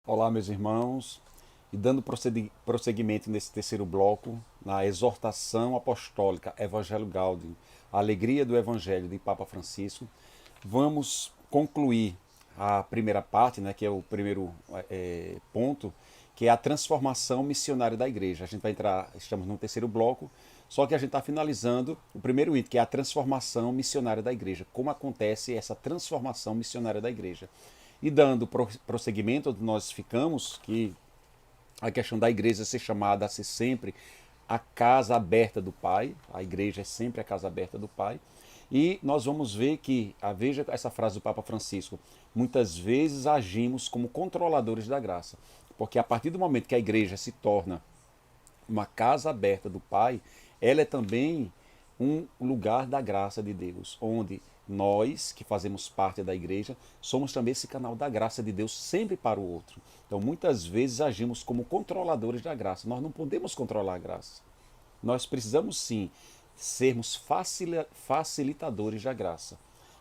Olá, meus irmãos, e dando prosseguimento nesse terceiro bloco, na exortação apostólica Evangelho Gaudium, a alegria do Evangelho de Papa Francisco, vamos concluir a primeira parte, né, que é o primeiro ponto, que é a transformação missionária da igreja. A gente vai entrar, estamos no terceiro bloco, só que a gente está finalizando o primeiro item, que é a transformação missionária da igreja. Como acontece essa transformação missionária da igreja? E dando prosseguimento onde nós ficamos, que a questão da igreja ser chamada a ser sempre a casa aberta do Pai, a igreja é sempre a casa aberta do Pai, e nós vamos ver que, veja essa frase do Papa Francisco, muitas vezes agimos como controladores da graça, porque a partir do momento que a igreja se torna uma casa aberta do Pai, ela é também um lugar da graça de Deus, onde nós, que fazemos parte da igreja, somos também esse canal da graça de Deus sempre para o outro. Então, muitas vezes agimos como controladores da graça. Nós não podemos controlar a graça. Nós precisamos sim sermos facilitadores da graça.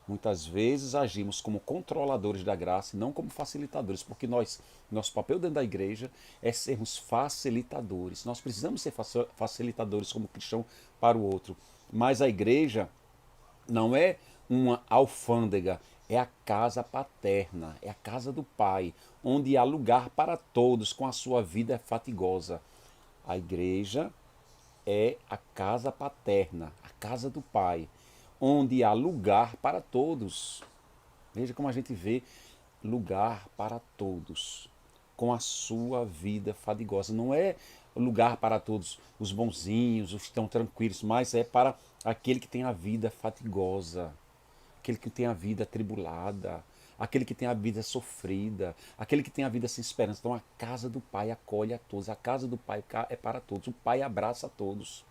Muitas vezes agimos como controladores da graça e não como facilitadores, porque nosso papel dentro da igreja é sermos facilitadores. Nós precisamos ser facilitadores como cristão para o outro. Mas a igreja não é uma alfândega, é a casa paterna, é a casa do Pai, onde há lugar para todos com a sua vida fatigosa. A igreja é a casa paterna, a casa do Pai, onde há lugar para todos. Veja como a gente vê lugar para todos, com a sua vida fadigosa. Não é lugar para todos os bonzinhos, os que estão tranquilos, mas é para aquele que tem a vida fatigosa, aquele que tem a vida atribulada, aquele que tem a vida sofrida, aquele que tem a vida sem esperança. Então a casa do Pai acolhe a todos, a casa do Pai é para todos, o Pai abraça a todos.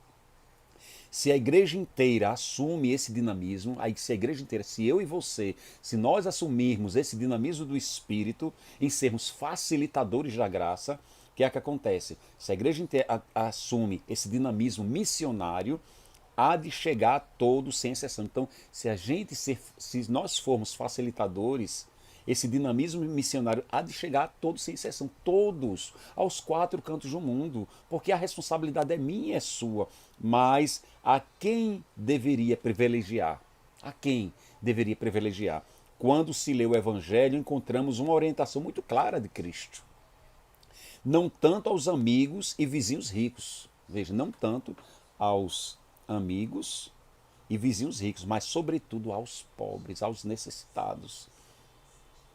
Se a igreja inteira assume esse dinamismo, aí se a igreja inteira, se eu e você, se nós assumirmos esse dinamismo do Espírito em sermos facilitadores da graça, o que é que acontece? Se a igreja inteira assume esse dinamismo missionário, há de chegar a todos sem exceção. Então, se nós formos facilitadores, esse dinamismo missionário há de chegar a todos sem exceção, todos, aos quatro cantos do mundo, porque a responsabilidade é minha e é sua. Mas a quem deveria privilegiar? A quem deveria privilegiar? Quando se lê o Evangelho, encontramos uma orientação muito clara de Cristo. Não tanto aos amigos e vizinhos ricos. Veja, não tanto aos amigos e vizinhos ricos, mas sobretudo aos pobres, aos necessitados.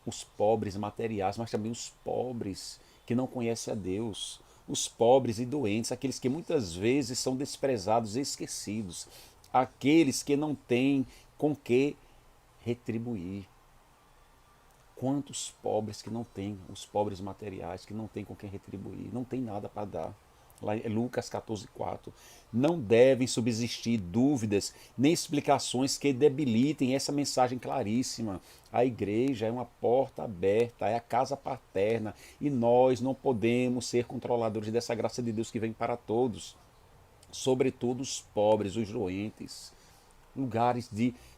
Os pobres materiais, mas também os pobres que não conhecem a Deus, os pobres e doentes, aqueles que muitas vezes são desprezados e esquecidos, aqueles que não têm com que retribuir. Quantos pobres que não têm, os pobres materiais, que não têm com quem retribuir, não tem nada para dar. Lá em Lucas 14,4. Não devem subsistir dúvidas nem explicações que debilitem essa mensagem claríssima. A igreja é uma porta aberta, é a casa paterna e nós não podemos ser controladores dessa graça de Deus que vem para todos, sobretudo os pobres, os doentes, lugares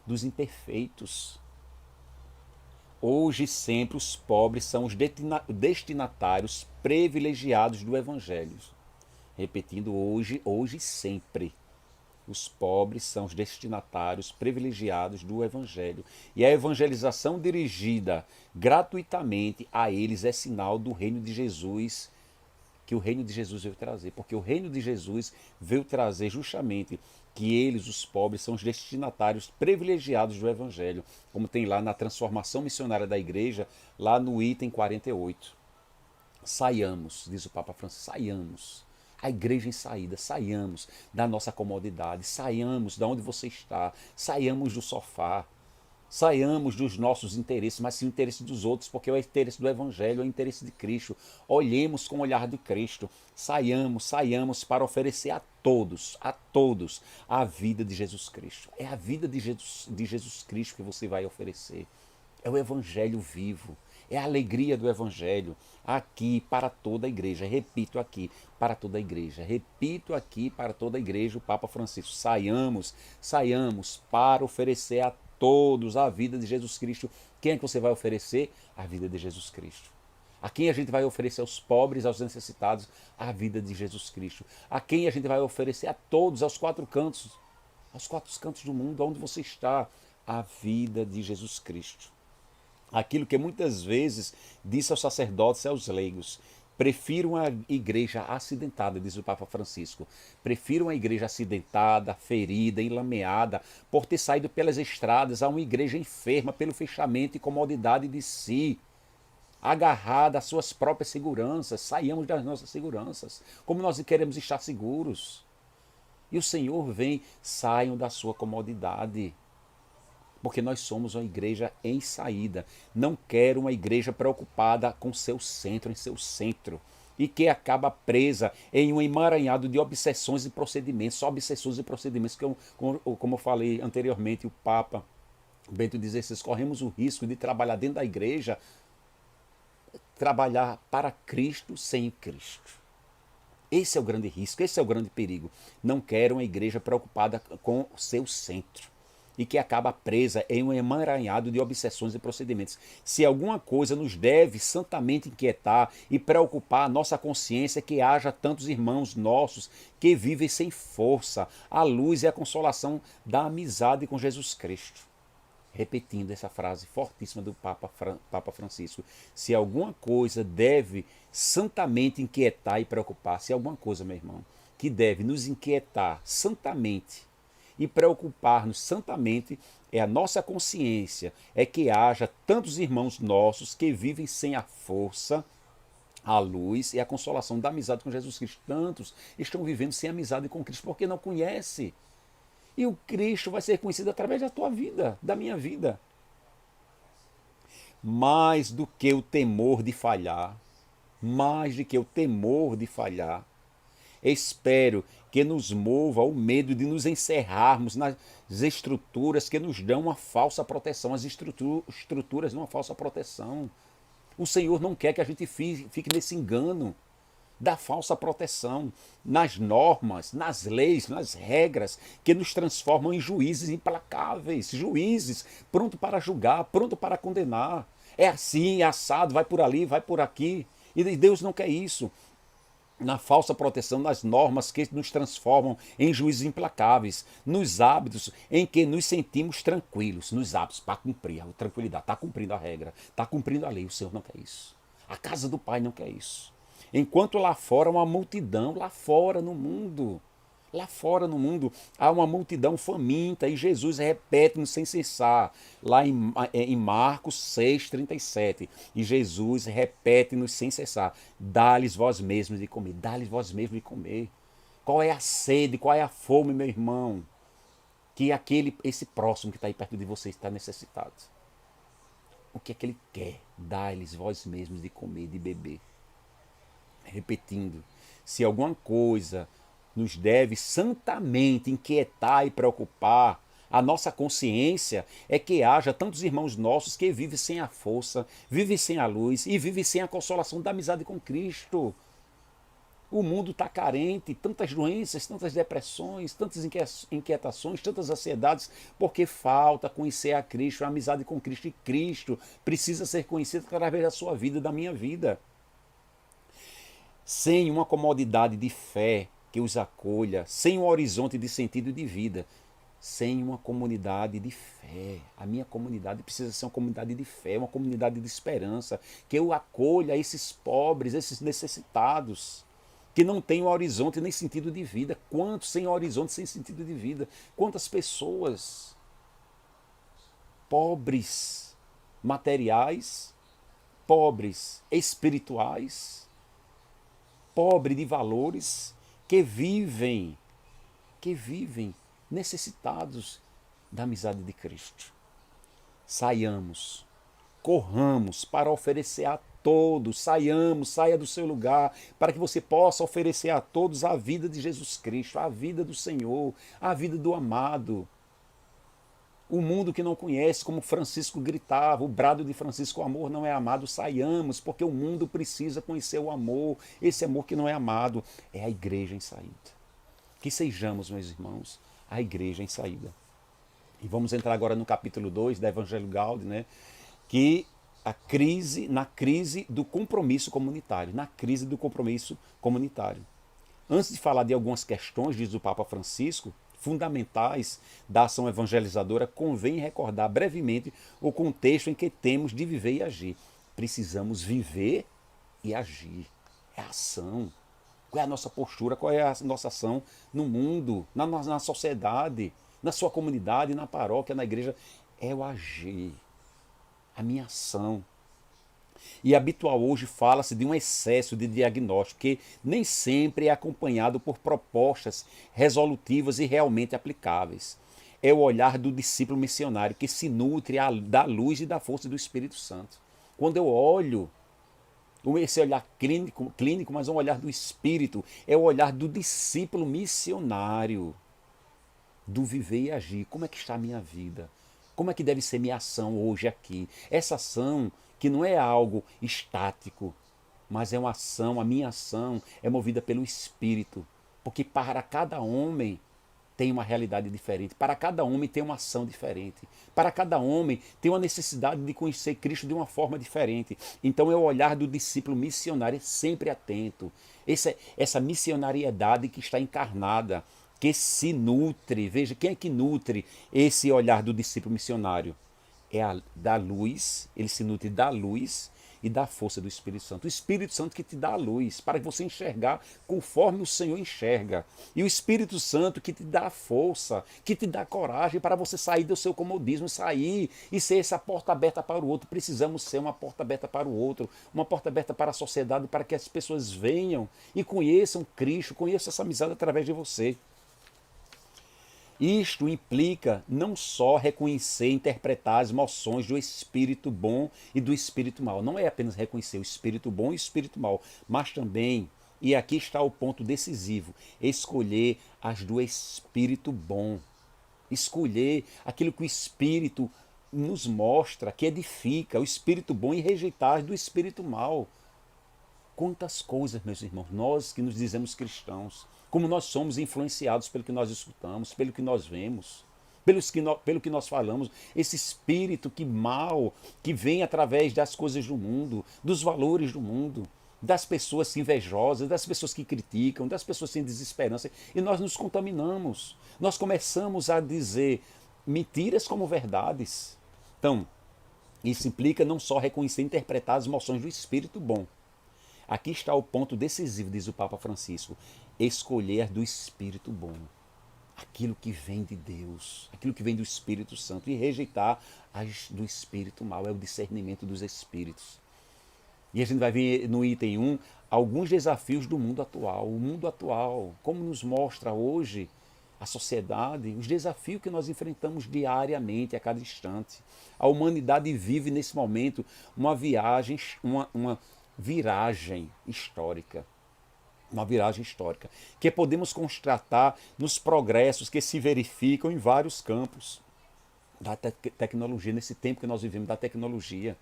dos imperfeitos. Hoje e sempre os pobres são os destinatários privilegiados do Evangelho. Repetindo, hoje e sempre. Os pobres são os destinatários privilegiados do Evangelho. E a evangelização dirigida gratuitamente a eles é sinal do reino de Jesus, que o reino de Jesus veio trazer. Porque o reino de Jesus veio trazer justamente que eles, os pobres, são os destinatários privilegiados do Evangelho, como tem lá na transformação missionária da igreja, lá no item 48. Saiamos, diz o Papa Francisco, saiamos. A igreja em saída, saiamos da nossa comodidade, saiamos de onde você está, saiamos do sofá, saiamos dos nossos interesses, mas sim o interesse dos outros, porque é o interesse do Evangelho, é o interesse de Cristo. Olhemos com o olhar de Cristo, saiamos para oferecer a todos, a vida de Jesus Cristo. É a vida de Jesus Cristo que você vai oferecer. É o Evangelho vivo, é a alegria do Evangelho aqui para toda a igreja. Repito aqui, para toda a igreja. Repito aqui para toda a igreja, o Papa Francisco. Saiamos para oferecer a todos a vida de Jesus Cristo. Quem é que você vai oferecer? A vida de Jesus Cristo. A quem a gente vai oferecer aos pobres, aos necessitados, a vida de Jesus Cristo? A quem a gente vai oferecer a todos, aos quatro cantos do mundo, onde você está, a vida de Jesus Cristo. Aquilo que muitas vezes disse aos sacerdotes e aos leigos: prefiro uma igreja acidentada, diz o Papa Francisco. Prefiro uma igreja acidentada, ferida, enlameada, por ter saído pelas estradas, a uma igreja enferma pelo fechamento e comodidade de si, agarrada às suas próprias seguranças. Saiamos das nossas seguranças, como nós queremos estar seguros. E o Senhor vem, saiam da sua comodidade. Porque nós somos uma igreja em saída. Não quero uma igreja preocupada com seu centro, em seu centro. E que acaba presa em um emaranhado de obsessões e procedimentos. Só obsessões e procedimentos. Que como eu falei anteriormente, o Papa Bento XVI, corremos o risco de trabalhar dentro da igreja, trabalhar para Cristo sem Cristo. Esse é o grande risco, esse é o grande perigo. Não quero uma igreja preocupada com o seu centro e que acaba presa em um emaranhado de obsessões e procedimentos. Se alguma coisa nos deve santamente inquietar e preocupar a nossa consciência, é que haja tantos irmãos nossos que vivem sem força, a luz e a consolação da amizade com Jesus Cristo. Repetindo essa frase fortíssima do Papa Francisco: se alguma coisa deve santamente inquietar e preocupar, se alguma coisa, meu irmão, que deve nos inquietar santamente e preocupar-nos santamente, é a nossa consciência, é que haja tantos irmãos nossos que vivem sem a força, a luz e a consolação da amizade com Jesus Cristo. Tantos estão vivendo sem amizade com Cristo porque não conhece. E o Cristo vai ser conhecido através da tua vida, da minha vida. Mais do que o temor de falhar, mais do que o temor de falhar, espero que nos mova o medo de nos encerrarmos nas estruturas que nos dão uma falsa proteção, as estruturas de uma falsa proteção. O Senhor não quer que a gente fique nesse engano da falsa proteção, nas normas, nas leis, nas regras que nos transformam em juízes implacáveis, juízes pronto para julgar, pronto para condenar. É assim, é assado, vai por ali, vai por aqui. E Deus não quer isso. Na falsa proteção, nas normas que nos transformam em juízes implacáveis, nos hábitos em que nos sentimos tranquilos, nos hábitos para cumprir a tranquilidade, está cumprindo a regra, está cumprindo a lei. O Senhor não quer isso. A casa do Pai não quer isso. Enquanto lá fora uma multidão, lá fora no mundo, há uma multidão faminta e Jesus repete-nos sem cessar, lá em Marcos 6,37. E Jesus repete-nos sem cessar: dá-lhes vós mesmos de comer, dá-lhes vós mesmos de comer. Qual é a sede, qual é a fome, meu irmão? Que esse próximo que está aí perto de você está necessitado. O que é que ele quer? Dá-lhes vós mesmos de comer, de beber. Repetindo, se alguma coisa nos deve santamente inquietar e preocupar a nossa consciência, é que haja tantos irmãos nossos que vivem sem a força, vivem sem a luz e vivem sem a consolação da amizade com Cristo. O mundo está carente, tantas doenças, tantas depressões, tantas inquietações, tantas ansiedades, porque falta conhecer a Cristo, a amizade com Cristo. E Cristo precisa ser conhecido através da sua vida, da minha vida. Sem uma comodidade de fé que os acolha, sem um horizonte de sentido de vida, sem uma comunidade de fé. A minha comunidade precisa ser uma comunidade de fé, uma comunidade de esperança, que eu acolha esses pobres, esses necessitados, que não têm um horizonte nem sentido de vida. Quantos sem horizonte, sem sentido de vida? Quantas pessoas pobres materiais, pobres espirituais, pobre de valores, que vivem necessitados da amizade de Cristo. Saiamos, corramos para oferecer a todos, saia do seu lugar, para que você possa oferecer a todos a vida de Jesus Cristo, a vida do Senhor, a vida do amado. O mundo que não conhece, como Francisco gritava, o brado de Francisco: o amor não é amado. Saiamos, porque o mundo precisa conhecer o amor, esse amor que não é amado. É a igreja em saída. Que sejamos, meus irmãos, a igreja em saída. E vamos entrar agora no capítulo 2 da Evangelho Gaudium, né? Que na crise do compromisso comunitário, na crise do compromisso comunitário. Antes de falar de algumas questões, diz o Papa Francisco, fundamentais da ação evangelizadora, convém recordar brevemente o contexto em que temos de viver e agir. Precisamos viver e agir. É ação. Qual é a nossa postura, qual é a nossa ação no mundo, na sociedade, na sua comunidade, na paróquia, na igreja? É o agir, a minha ação. E habitual hoje fala-se de um excesso de diagnóstico que nem sempre é acompanhado por propostas resolutivas e realmente aplicáveis. É o olhar do discípulo missionário que se nutre da luz e da força do Espírito Santo. Quando eu olho esse olhar clínico, mas um olhar do Espírito, é o olhar do discípulo missionário, do viver e agir. Como é que está a minha vida? Como é que deve ser minha ação hoje aqui? Essa ação que não é algo estático, mas é uma ação, a minha ação é movida pelo Espírito. Porque para cada homem tem uma realidade diferente, para cada homem tem uma ação diferente, para cada homem tem uma necessidade de conhecer Cristo de uma forma diferente. Então é o olhar do discípulo missionário sempre atento. Essa missionariedade que está encarnada, que se nutre. Veja, quem é que nutre esse olhar do discípulo missionário? Da luz, ele se nutre da luz e da força do Espírito Santo. O Espírito Santo que te dá a luz, para você enxergar conforme o Senhor enxerga. E o Espírito Santo que te dá a força, que te dá coragem para você sair do seu comodismo, sair e ser essa porta aberta para o outro. Precisamos ser uma porta aberta para o outro, uma porta aberta para a sociedade, para que as pessoas venham e conheçam Cristo, conheçam essa amizade através de você. Isto implica não só reconhecer e interpretar as moções do espírito bom e do espírito mau. Não é apenas reconhecer o espírito bom e o espírito mau, mas também, e aqui está o ponto decisivo, escolher as do espírito bom. Escolher aquilo que o espírito nos mostra, que edifica, o espírito bom, e rejeitar as do espírito mau. Quantas coisas, meus irmãos, nós que nos dizemos cristãos, como nós somos influenciados pelo que nós escutamos, pelo que nós vemos, pelo que nós falamos, esse espírito que mal, que vem através das coisas do mundo, dos valores do mundo, das pessoas invejosas, das pessoas que criticam, das pessoas sem desesperança, e nós nos contaminamos. Nós começamos a dizer mentiras como verdades. Então, isso implica não só reconhecer e interpretar as moções do espírito bom. Aqui está o ponto decisivo, diz o Papa Francisco: escolher do Espírito bom, aquilo que vem de Deus, aquilo que vem do Espírito Santo, e rejeitar as do Espírito mau. É o discernimento dos Espíritos. E a gente vai ver no item 1 alguns desafios do mundo atual. O mundo atual, como nos mostra hoje a sociedade, os desafios que nós enfrentamos diariamente, a cada instante. A humanidade vive nesse momento uma viagem, uma viragem histórica. Uma viragem histórica, que podemos constatar nos progressos que se verificam em vários campos da tecnologia, nesse tempo que nós vivemos, da tecnologia.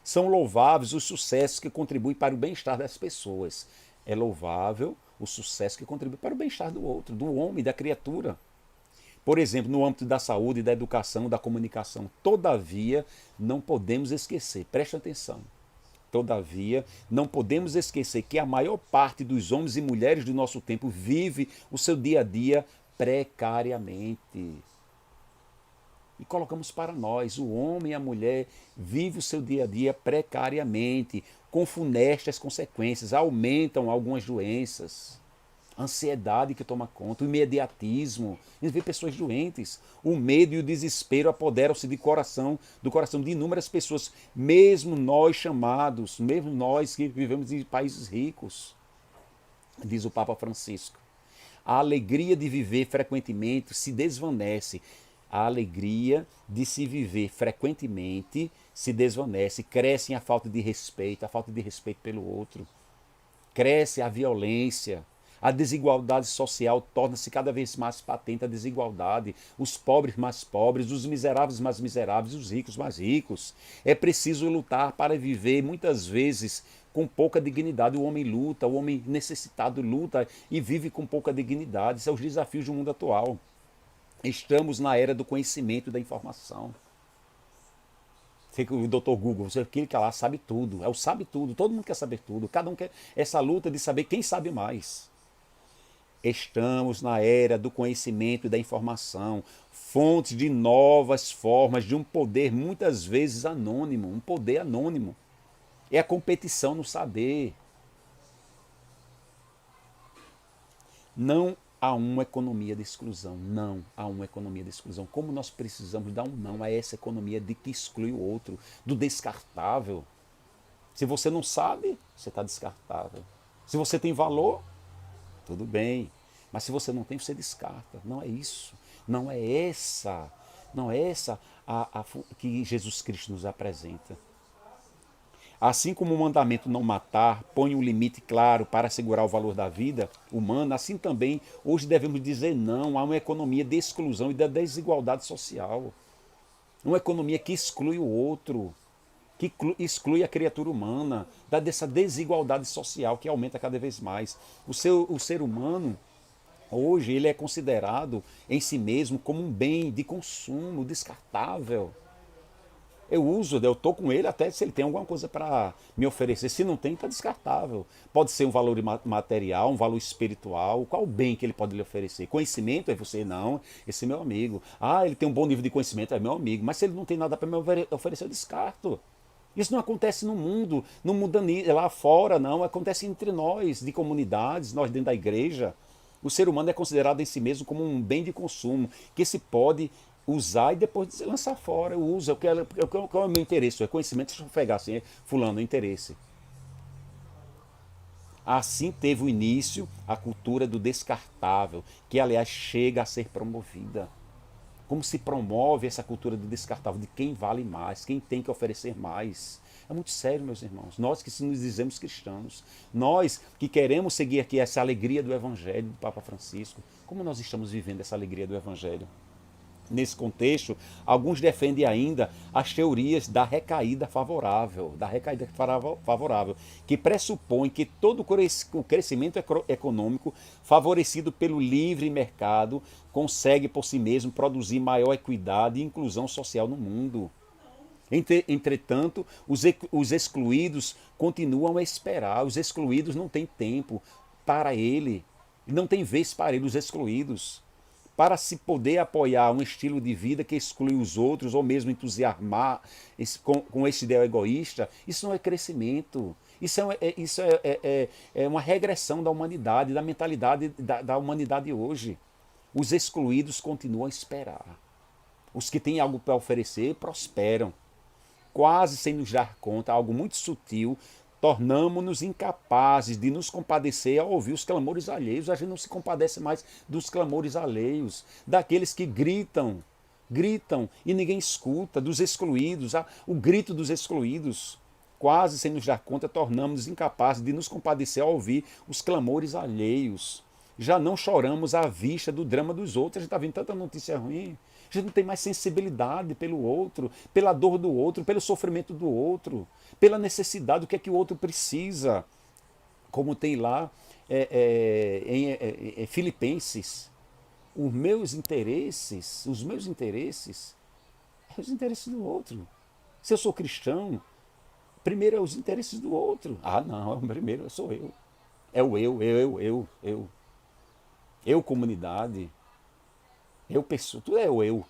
São louváveis os sucessos que contribuem para o bem-estar das pessoas. É louvável o sucesso que contribui para o bem-estar do outro, do homem, da criatura. Por exemplo, no âmbito da saúde, da educação, da comunicação. Todavia, não podemos esquecer, preste atenção, todavia, não podemos esquecer que a maior parte dos homens e mulheres do nosso tempo vive o seu dia a dia precariamente. E colocamos para nós, o homem e a mulher vive o seu dia a dia precariamente, com funestas consequências, aumentam algumas doenças, ansiedade que toma conta, o imediatismo. A gente vê pessoas doentes. O medo e o desespero apoderam-se do coração de inúmeras pessoas, mesmo nós chamados, mesmo nós que vivemos em países ricos, diz o Papa Francisco. A alegria de viver frequentemente se desvanece. A alegria de se viver frequentemente se desvanece. Cresce a falta de respeito pelo outro. Cresce a violência. A desigualdade social torna-se cada vez mais patente, a desigualdade. Os pobres mais pobres, os miseráveis mais miseráveis, os ricos mais ricos. É preciso lutar para viver, muitas vezes, com pouca dignidade. O homem luta, o homem necessitado luta e vive com pouca dignidade. São os desafios do mundo atual. Estamos na era do conhecimento e da informação. O doutor Google, você clica lá, sabe tudo. É o sabe tudo, todo mundo quer saber tudo. Cada um quer essa luta de saber quem sabe mais. Estamos na era do conhecimento e da informação, fontes de novas formas de um poder muitas vezes anônimo, um poder anônimo. É a competição no saber. Não há uma economia de exclusão. Não há uma economia de exclusão. Como nós precisamos dar um não a essa economia de que exclui o outro, do descartável. Se você não sabe, você está descartável. Se você tem valor, tudo bem. Mas se você não tem, você descarta. Não é isso. Não é essa. Não é essa que Jesus Cristo nos apresenta. Assim como o mandamento não matar põe um limite claro para assegurar o valor da vida humana, assim também hoje devemos dizer não a uma economia de exclusão e da desigualdade social. Uma economia que exclui o outro, que exclui a criatura humana, dessa desigualdade social que aumenta cada vez mais. O ser humano, hoje, ele é considerado em si mesmo como um bem de consumo descartável. Eu estou com ele até se ele tem alguma coisa para me oferecer. Se não tem, está descartável. Pode ser um valor material, um valor espiritual. Qual o bem que ele pode lhe oferecer? Conhecimento é você? Não, esse é meu amigo. Ah, ele tem um bom nível de conhecimento, é meu amigo. Mas se ele não tem nada para me oferecer, eu descarto. Isso não acontece no mundo, não muda lá fora, não. Acontece entre nós, de comunidades, nós dentro da igreja. O ser humano é considerado em si mesmo como um bem de consumo, que se pode usar e depois lançar fora. Eu uso, qual é o meu interesse? O conhecimento, deixa eu pegar assim, fulano, o interesse. Assim teve o início a cultura do descartável, que aliás chega a ser promovida. Como se promove essa cultura do descartável, de quem vale mais, quem tem que oferecer mais. É muito sério, meus irmãos. Nós que nos dizemos cristãos, nós que queremos seguir aqui essa alegria do Evangelho do Papa Francisco, como nós estamos vivendo essa alegria do Evangelho? Nesse contexto, alguns defendem ainda as teorias da recaída favorável, que pressupõe que todo o crescimento econômico favorecido pelo livre mercado consegue por si mesmo produzir maior equidade e inclusão social no mundo. Entretanto, os excluídos continuam a esperar, os excluídos não têm tempo para ele, não tem vez para ele, os excluídos. Para se poder apoiar um estilo de vida que exclui os outros ou mesmo entusiasmar com esse ideal egoísta, isso não é crescimento. Isso é uma regressão da humanidade, da mentalidade da humanidade hoje. Os excluídos continuam a esperar. Os que têm algo para oferecer prosperam. Quase sem nos dar conta, algo muito sutil, tornamos-nos incapazes de nos compadecer ao ouvir os clamores alheios. A gente não se compadece mais dos clamores alheios, daqueles que gritam e ninguém escuta, dos excluídos, o grito dos excluídos. Quase sem nos dar conta, tornamos-nos incapazes de nos compadecer ao ouvir os clamores alheios. Já não choramos à vista do drama dos outros. A gente está vendo tanta notícia ruim. A gente não tem mais sensibilidade pelo outro, pela dor do outro, pelo sofrimento do outro, pela necessidade do que é que o outro precisa. Como tem lá em Filipenses, os meus interesses é os interesses do outro. Se eu sou cristão, primeiro é os interesses do outro. Ah, não, primeiro sou eu. É o eu. Eu, comunidade. Eu, pessoa, tudo é o eu.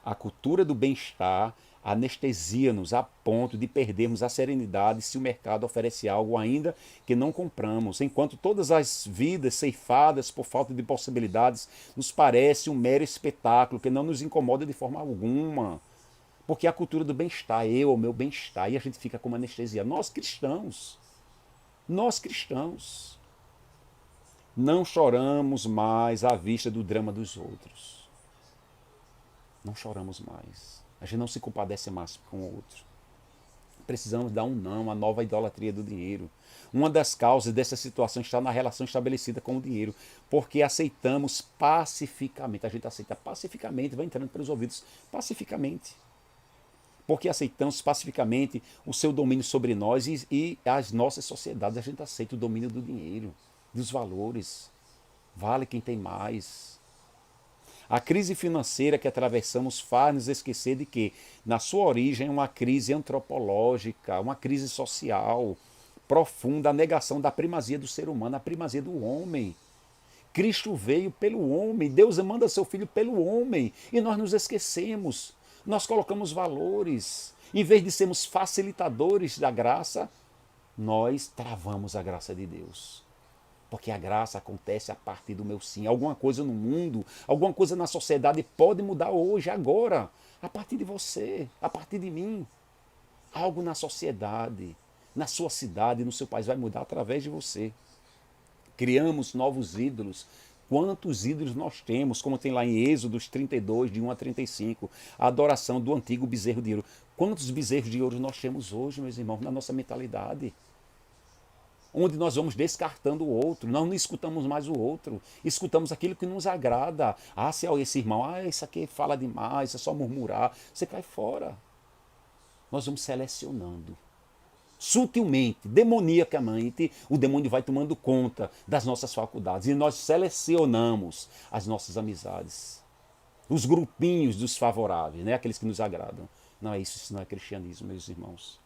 A cultura do bem-estar anestesia-nos a ponto de perdermos a serenidade se o mercado oferece algo ainda que não compramos, enquanto todas as vidas ceifadas por falta de possibilidades nos parece um mero espetáculo que não nos incomoda de forma alguma. Porque a cultura do bem-estar, o meu bem-estar, e a gente fica como anestesia. Nós cristãos, não choramos mais à vista do drama dos outros. Não choramos mais. A gente não se compadece mais com o outro. Precisamos dar um não à nova idolatria do dinheiro. Uma das causas dessa situação está na relação estabelecida com o dinheiro, porque aceitamos pacificamente. A gente aceita pacificamente, vai entrando pelos ouvidos pacificamente. Porque aceitamos pacificamente o seu domínio sobre nós e as nossas sociedades. A gente aceita o domínio do dinheiro, dos valores. Vale quem tem mais. A crise financeira que atravessamos faz nos esquecer de que, na sua origem, é uma crise antropológica, uma crise social profunda, a negação da primazia do ser humano, a primazia do homem. Cristo veio pelo homem, Deus manda seu Filho pelo homem, e nós nos esquecemos. Nós colocamos valores. Em vez de sermos facilitadores da graça, nós travamos a graça de Deus. Porque a graça acontece a partir do meu sim. Alguma coisa no mundo, alguma coisa na sociedade pode mudar hoje, agora, a partir de você, a partir de mim. Algo na sociedade, na sua cidade, no seu país vai mudar através de você. Criamos novos ídolos. Quantos ídolos nós temos, como tem lá em Êxodos 32, de 1 a 35, a adoração do antigo bezerro de ouro. Quantos bezerros de ouro nós temos hoje, meus irmãos, na nossa mentalidade? Onde nós vamos descartando o outro, nós não escutamos mais o outro, escutamos aquilo que nos agrada. Ah, se é esse irmão, isso aqui fala demais, é só murmurar, você cai fora. Nós vamos selecionando. Sutilmente, demoniacamente, o demônio vai tomando conta das nossas faculdades e nós selecionamos as nossas amizades, os grupinhos dos favoráveis, né? Aqueles que nos agradam. Não é isso não é cristianismo, meus irmãos.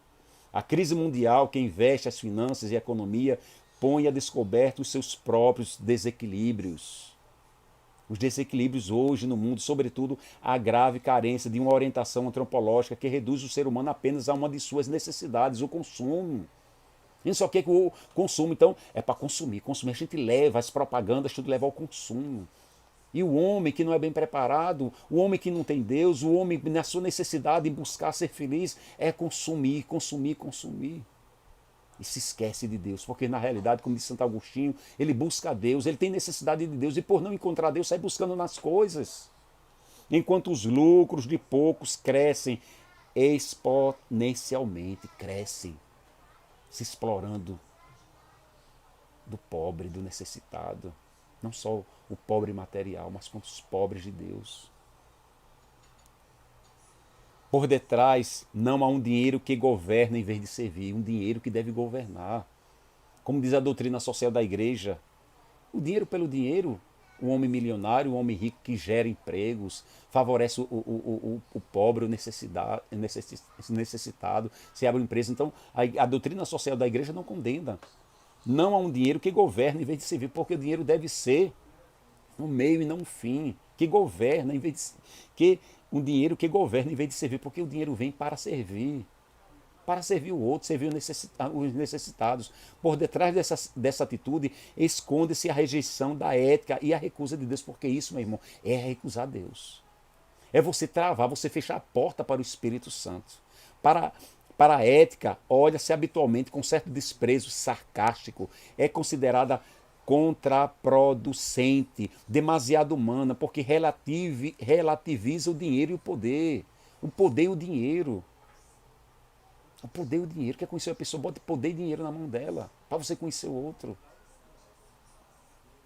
A crise mundial que investe as finanças e a economia põe a descoberto os seus próprios desequilíbrios. Os desequilíbrios hoje no mundo, sobretudo a grave carência de uma orientação antropológica que reduz o ser humano apenas a uma de suas necessidades, o consumo. A gente só quer que o consumo, então, é para consumir. Consumir, a gente leva as propagandas, tudo leva ao consumo. E o homem que não é bem preparado, o homem que não tem Deus, o homem na sua necessidade em buscar ser feliz, é consumir, consumir, consumir. E se esquece de Deus, porque na realidade, como disse Santo Agostinho, ele busca a Deus, ele tem necessidade de Deus, e por não encontrar Deus, sai buscando nas coisas. Enquanto os lucros de poucos crescem exponencialmente, crescem, se explorando do pobre, do necessitado. Não só o pobre material, mas quanto os pobres de Deus. Por detrás não há um dinheiro que governa em vez de servir, um dinheiro que deve governar. Como diz a doutrina social da igreja, o dinheiro pelo dinheiro, o homem milionário, o homem rico que gera empregos, favorece o pobre, o necessitado, se abre uma empresa. Então, a doutrina social da igreja não condena. Não há um dinheiro que governa em vez de servir, porque o dinheiro deve ser um meio e não um fim, que governa em vez de, que um dinheiro que governa em vez de servir, porque o dinheiro vem para servir o outro, servir os necessitados. Por detrás dessa atitude esconde-se a rejeição da ética e a recusa de Deus, porque isso, meu irmão, é recusar Deus. É você travar, você fechar a porta para o Espírito Santo. Para a ética, olha-se habitualmente com certo desprezo sarcástico, é considerada contraproducente, demasiado humana, porque relativiza o dinheiro e o poder. O poder e o dinheiro. O poder e o dinheiro. Quer conhecer a pessoa? Bota poder e dinheiro na mão dela, para você conhecer o outro.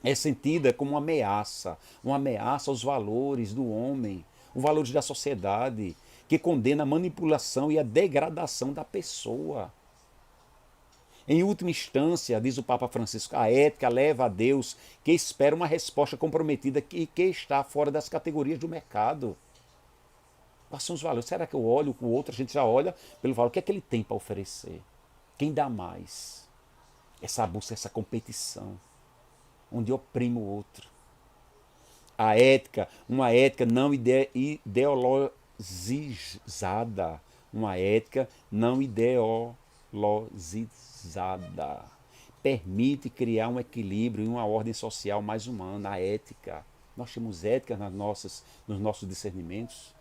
É sentida como uma ameaça aos valores do homem, os valores da sociedade, que condena a manipulação e a degradação da pessoa. Em última instância, diz o Papa Francisco, a ética leva a Deus que espera uma resposta comprometida e que está fora das categorias do mercado. Quais são os valores? Será que eu olho o outro? A gente já olha pelo valor. O que é que ele tem para oferecer? Quem dá mais? Essa busca, essa competição, onde oprime o outro. A ética, uma ética não ideologizada. Uma ética não ideologizada. Permite criar um equilíbrio e uma ordem social mais humana, a ética. Nós temos ética nos nossos discernimentos,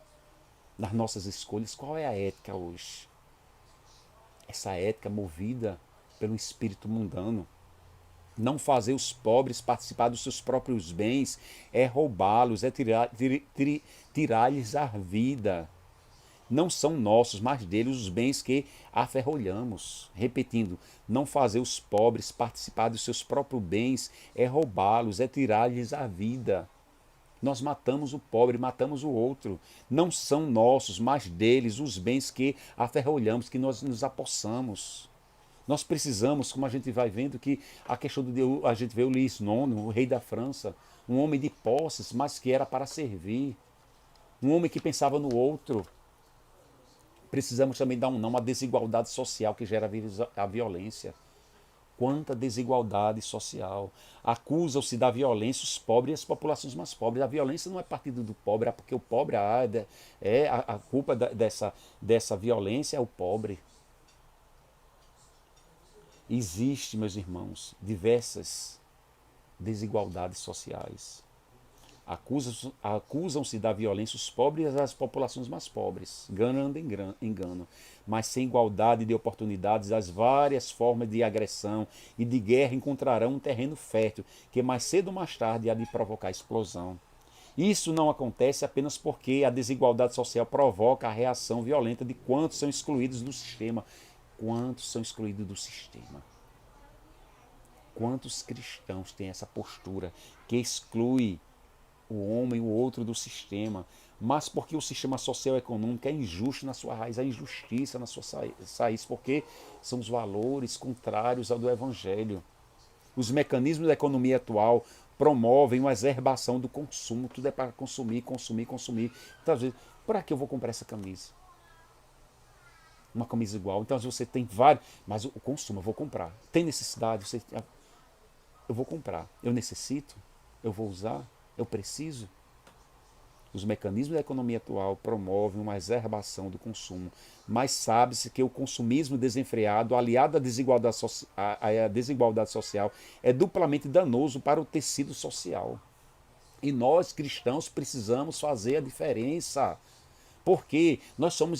nas nossas escolhas. Qual é a ética hoje? Essa ética movida pelo espírito mundano. Não fazer os pobres participar dos seus próprios bens é roubá-los, é tirar-lhes a vida. Não são nossos, mas deles os bens que aferrolhamos. Repetindo, não fazer os pobres participar dos seus próprios bens é roubá-los, é tirar-lhes a vida. Nós matamos o pobre, matamos o outro. Não são nossos, mas deles os bens que aferrolhamos, que nós nos apossamos. Nós precisamos, como a gente vai vendo, que a questão do a gente vê o Luís IX, o rei da França, um homem de posses, mas que era para servir, um homem que pensava no outro. Precisamos também dar um não à desigualdade social que gera a violência. Quanta desigualdade social. Acusam-se da violência os pobres e as populações mais pobres. A violência não é partido do pobre, é porque o pobre a culpa dessa violência é o pobre. Existe, meus irmãos, diversas desigualdades sociais. Acusam-se da violência os pobres e as populações mais pobres, ganhando engano, mas sem igualdade de oportunidades, as várias formas de agressão e de guerra encontrarão um terreno fértil que mais cedo ou mais tarde há de provocar explosão. Isso não acontece apenas porque a desigualdade social provoca a reação violenta de quantos são excluídos do sistema. Quantos são excluídos do sistema? Quantos cristãos têm essa postura que exclui o homem e o outro do sistema, mas porque o sistema social e econômico é injusto na sua raiz, a injustiça na sua raiz, porque são os valores contrários ao do Evangelho. Os mecanismos da economia atual promovem uma exacerbação do consumo, tudo é para consumir, consumir, consumir. Então, às vezes, para que eu vou comprar essa camisa? Uma camisa igual. Então, às vezes, você tem vários, mas o consumo, eu vou comprar. Tem necessidade? Eu vou comprar. Eu necessito? Eu vou usar? Eu preciso? Os mecanismos da economia atual promovem uma exacerbação do consumo, mas sabe-se que o consumismo desenfreado, aliado à desigualdade social, é duplamente danoso para o tecido social. E nós, cristãos, precisamos fazer a diferença. Porque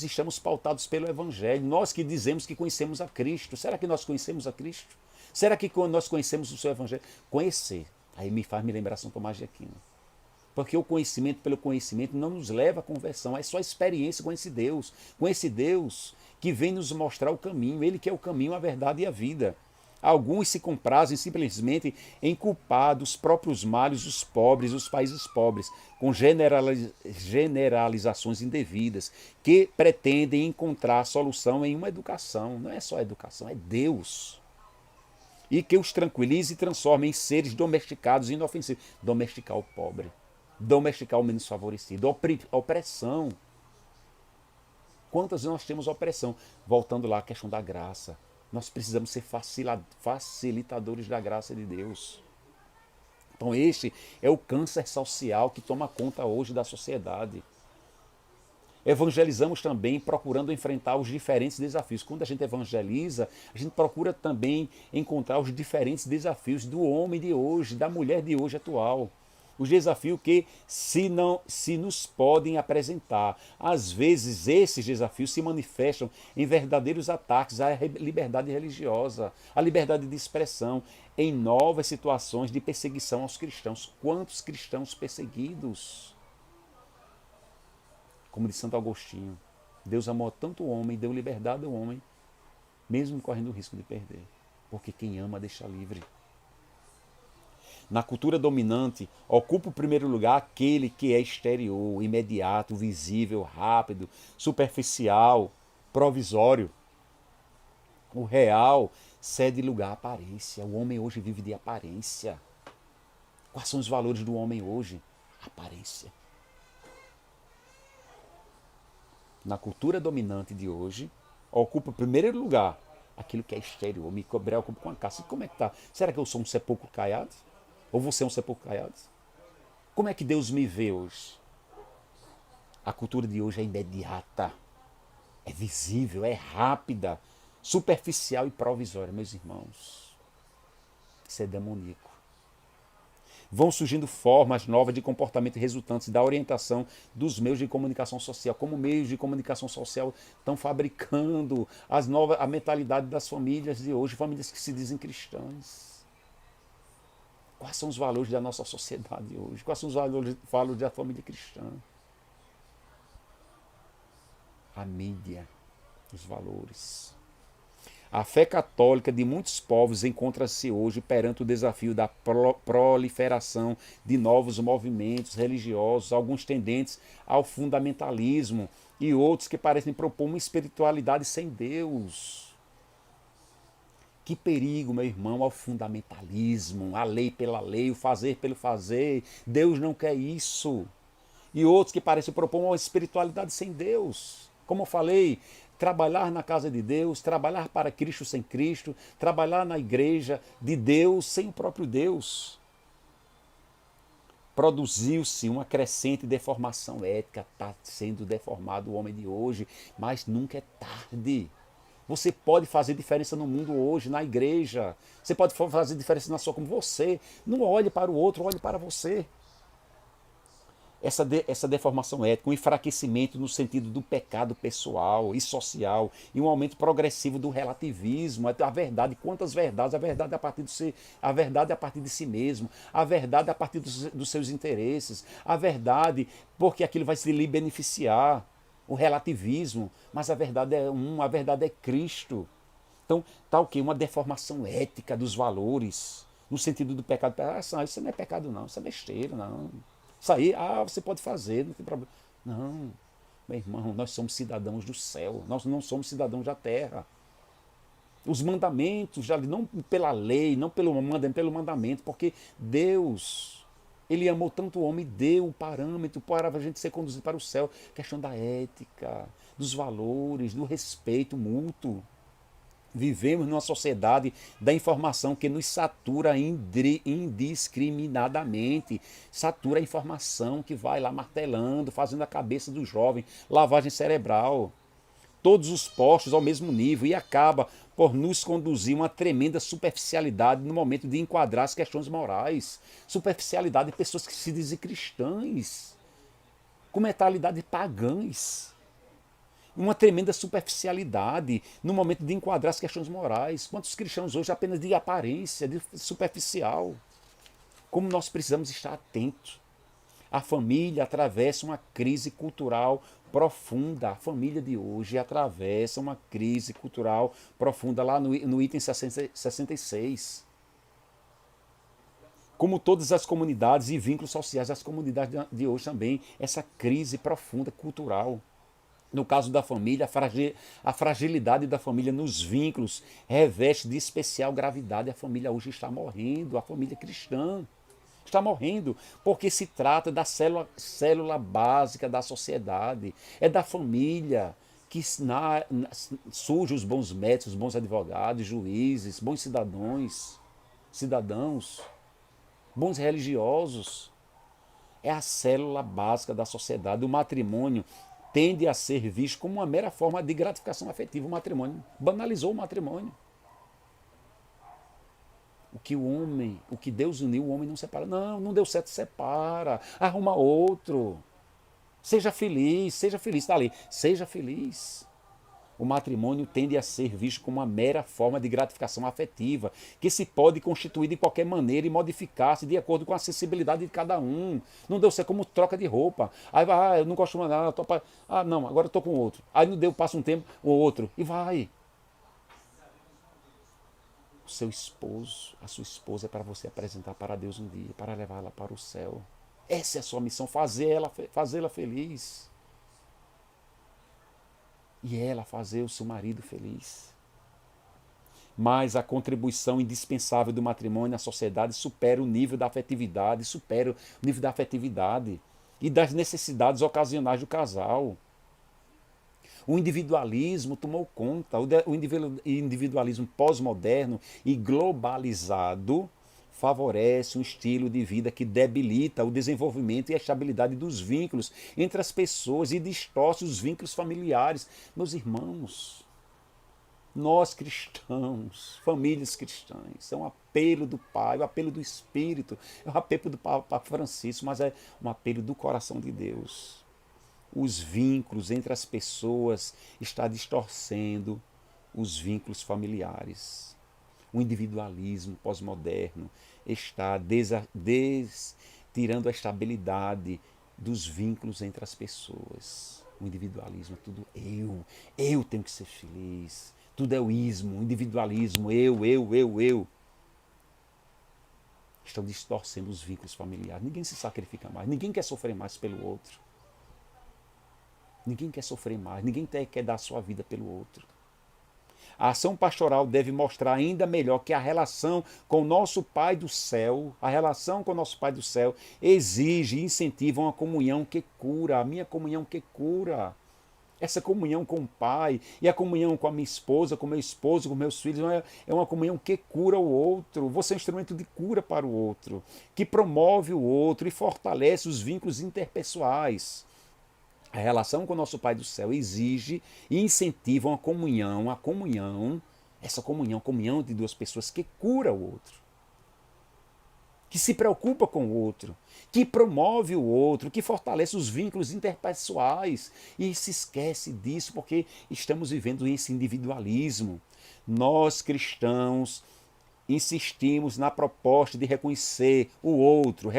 estamos pautados pelo Evangelho. Nós que dizemos que conhecemos a Cristo. Será que nós conhecemos a Cristo? Será que nós conhecemos o seu Evangelho? Conhecer. Aí me lembrar São Tomás de Aquino. Porque o conhecimento pelo conhecimento não nos leva à conversão, é só a experiência com esse Deus que vem nos mostrar o caminho, Ele que é o caminho, a verdade e a vida. Alguns se comprazem simplesmente em culpar dos próprios males os pobres, os países pobres, com generalizações indevidas, que pretendem encontrar solução em uma educação. Não é só a educação, é Deus. E que os tranquilize e transforme em seres domesticados e inofensivos. Domesticar o pobre. Domesticar o menos favorecido, opressão. Quantas nós temos opressão? Voltando lá à questão da graça. Nós precisamos ser facilitadores da graça de Deus. Então este é o câncer social que toma conta hoje da sociedade. Evangelizamos também procurando enfrentar os diferentes desafios. Quando a gente evangeliza, a gente procura também encontrar os diferentes desafios do homem de hoje, da mulher de hoje atual. Os desafios que se nos podem apresentar. Às vezes esses desafios se manifestam em verdadeiros ataques à liberdade religiosa, à liberdade de expressão, em novas situações de perseguição aos cristãos. Quantos cristãos perseguidos? Como de Santo Agostinho, Deus amou tanto o homem, deu liberdade ao homem, mesmo correndo o risco de perder. Porque quem ama deixa livre. Na cultura dominante, ocupa o primeiro lugar aquele que é exterior, imediato, visível, rápido, superficial, provisório. O real cede lugar à aparência. O homem hoje vive de aparência. Quais são os valores do homem hoje? Aparência. Na cultura dominante de hoje, ocupa o primeiro lugar aquilo que é exterior. Me preocupo com a casa. Como é que tá? Será que eu sou um sepulcro caiado? Ou você é um sepulcro caiado? Como é que Deus me vê hoje? A cultura de hoje é imediata, é visível, é rápida, superficial e provisória, meus irmãos. Isso é demoníaco. Vão surgindo formas novas de comportamento resultantes da orientação dos meios de comunicação social. Como meios de comunicação social estão fabricando a mentalidade das famílias de hoje, famílias que se dizem cristãs. Quais são os valores da nossa sociedade hoje? Quais são os valores da família cristã? A mídia, os valores. A fé católica de muitos povos encontra-se hoje perante o desafio da proliferação de novos movimentos religiosos, alguns tendentes ao fundamentalismo e outros que parecem propor uma espiritualidade sem Deus. Que perigo, meu irmão, ao fundamentalismo, a lei pela lei, o fazer pelo fazer. Deus não quer isso. E outros que parecem propor uma espiritualidade sem Deus. Como eu falei, trabalhar na casa de Deus, trabalhar para Cristo sem Cristo, trabalhar na igreja de Deus sem o próprio Deus. Produziu-se uma crescente deformação ética, está sendo deformado o homem de hoje, mas nunca é tarde. Você pode fazer diferença no mundo hoje, na igreja. Você pode fazer diferença na sua como você. Não olhe para o outro, olhe para você. Essa deformação ética, um enfraquecimento no sentido do pecado pessoal e social, e um aumento progressivo do relativismo, a verdade, quantas verdades, a verdade a verdade a partir de si mesmo, a verdade a partir dos seus interesses, a verdade porque aquilo vai se lhe beneficiar, o relativismo, mas a verdade é a verdade é Cristo. Então, está o quê? Uma deformação ética dos valores, no sentido do pecado. Isso não é pecado não, isso é besteira, não. Isso aí, você pode fazer, não tem problema. Não, meu irmão, nós somos cidadãos do céu, nós não somos cidadãos da terra. Os mandamentos, não pela lei, não pelo mandamento, porque Deus, Ele amou tanto o homem, deu o parâmetro para a gente ser conduzido para o céu. Questão da ética, dos valores, do respeito mútuo. Vivemos numa sociedade da informação que nos satura indiscriminadamente. Satura a informação que vai lá martelando, fazendo a cabeça do jovem, lavagem cerebral. Todos os postos ao mesmo nível e acaba por nos conduzir uma tremenda superficialidade no momento de enquadrar as questões morais. Superficialidade de pessoas que se dizem cristãs, com mentalidade pagãs. Uma tremenda superficialidade no momento de enquadrar as questões morais. Quantos cristãos hoje apenas de aparência, de superficial? Como nós precisamos estar atentos. A família atravessa uma crise cultural profunda. A família de hoje atravessa uma crise cultural profunda, lá no item 66. Como todas as comunidades e vínculos sociais, as comunidades de hoje também, essa crise profunda cultural. No caso da família, a fragilidade da família nos vínculos reveste de especial gravidade. A família hoje está morrendo, a família cristã está morrendo, porque se trata da célula básica da sociedade. É da família que surgem os bons médicos, os bons advogados, juízes, bons cidadãos, bons religiosos. É a célula básica da sociedade. O matrimônio tende a ser visto como uma mera forma de gratificação afetiva. O matrimônio banalizou o matrimônio. O que Deus uniu, o homem não separa. Não deu certo, separa. Arruma outro. Seja feliz, está ali. Seja feliz. O matrimônio tende a ser visto como uma mera forma de gratificação afetiva, que se pode constituir de qualquer maneira e modificar-se de acordo com a sensibilidade de cada um. Não deu certo, como troca de roupa. Aí vai, eu não gosto mais nada, não, agora eu estou com outro. Aí não deu, passa um tempo, o outro, e vai. O seu esposo, a sua esposa é para você apresentar para Deus um dia, para levá-la para o céu. Essa é a sua missão, fazê-la feliz. E ela fazer o seu marido feliz. Mas a contribuição indispensável do matrimônio na sociedade supera o nível da afetividade, e das necessidades ocasionais do casal. O individualismo tomou conta, o individualismo pós-moderno e globalizado favorece um estilo de vida que debilita o desenvolvimento e a estabilidade dos vínculos entre as pessoas e distorce os vínculos familiares. Meus irmãos, nós cristãos, famílias cristãs, é um apelo do Pai, o apelo do Espírito, é um apelo do Papa Francisco, mas é um apelo do coração de Deus. Os vínculos entre as pessoas estão distorcendo os vínculos familiares. O individualismo pós-moderno está tirando a estabilidade dos vínculos entre as pessoas. O individualismo é tudo eu tenho que ser feliz. Tudo é o ismo, o individualismo, eu. Estão distorcendo os vínculos familiares. Ninguém se sacrifica mais, ninguém quer sofrer mais pelo outro. Ninguém quer sofrer mais, ninguém quer dar a sua vida pelo outro. A ação pastoral deve mostrar ainda melhor que a relação com o nosso Pai do céu, exige e incentiva uma comunhão que cura, a minha comunhão que cura. Essa comunhão com o Pai e a comunhão com a minha esposa, com meu esposo, com meus filhos, é uma comunhão que cura o outro. Você é um instrumento de cura para o outro, que promove o outro e fortalece os vínculos interpessoais. A relação com o nosso Pai do céu exige e incentiva uma comunhão, essa comunhão de duas pessoas que cura o outro, que se preocupa com o outro, que promove o outro, que fortalece os vínculos interpessoais. E se esquece disso porque estamos vivendo esse individualismo. Nós, cristãos, insistimos na proposta de reconhecer o outro,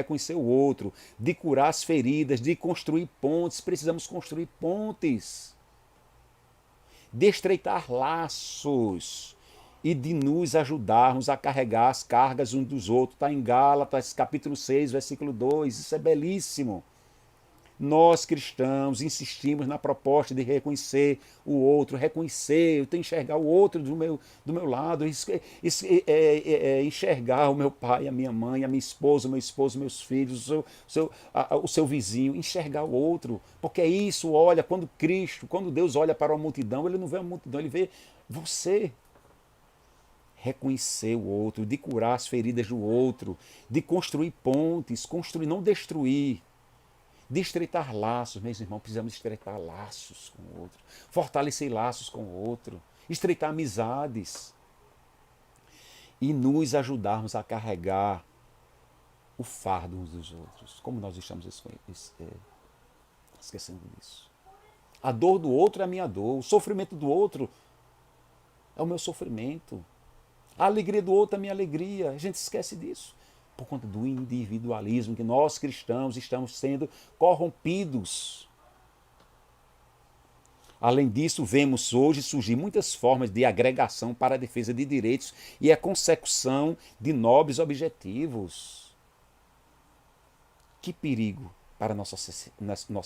de curar as feridas, de construir pontes. Precisamos construir pontes, de estreitar laços e de nos ajudarmos a carregar as cargas uns dos outros. Está em Gálatas, capítulo 6, versículo 2. Isso é belíssimo. Nós, cristãos, insistimos na proposta de reconhecer o outro, eu tenho que enxergar o outro do meu lado, enxergar o meu pai, a minha mãe, a minha esposa, o meu esposo, meus filhos, o seu vizinho, enxergar o outro. Porque é isso, olha, quando Deus olha para uma multidão, ele não vê a multidão, ele vê você. Reconhecer o outro, de curar as feridas do outro, de construir pontes, não destruir, de estreitar laços. Meus irmãos, precisamos estreitar laços com o outro, fortalecer laços com o outro, estreitar amizades e nos ajudarmos a carregar o fardo uns dos outros. Como nós estamos esquecendo disso? A dor do outro é a minha dor, o sofrimento do outro é o meu sofrimento. A alegria do outro é a minha alegria. A gente esquece disso. Por conta do individualismo que nós cristãos estamos sendo corrompidos. Além disso, vemos hoje surgir muitas formas de agregação para a defesa de direitos e a consecução de nobres objetivos. Que perigo para a nossa